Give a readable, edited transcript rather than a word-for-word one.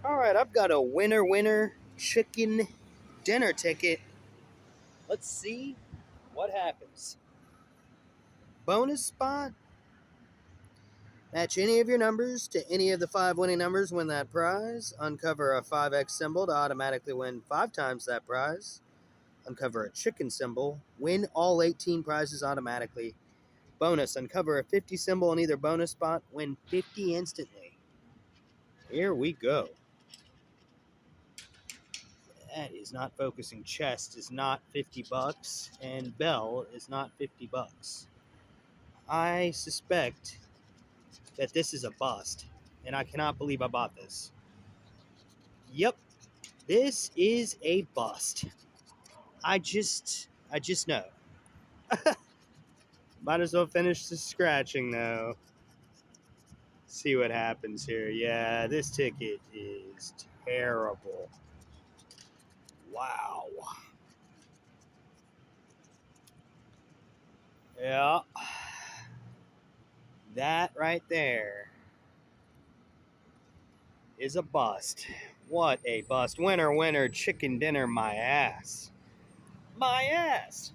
All right, I've got a winner chicken dinner ticket. Let's see what happens. Bonus spot. Match any of your numbers to any of the 5 winning numbers, win that prize. Uncover a 5x symbol to automatically win 5 times that prize. Uncover a chicken symbol, win all 18 prizes automatically. Bonus, uncover a 50 symbol in either bonus spot, win 50 instantly. Here we go. That is not focusing. Chest is not 50 bucks, and bell is not 50 bucks. I suspect that this is a bust, and I cannot believe I bought this. Yep, this is a bust. I just know. Might as well finish the scratching though. See what happens here. Yeah, this ticket is terrible. Wow. Yeah. That right there is a bust. What a bust. Winner, winner, chicken dinner, my ass. My ass.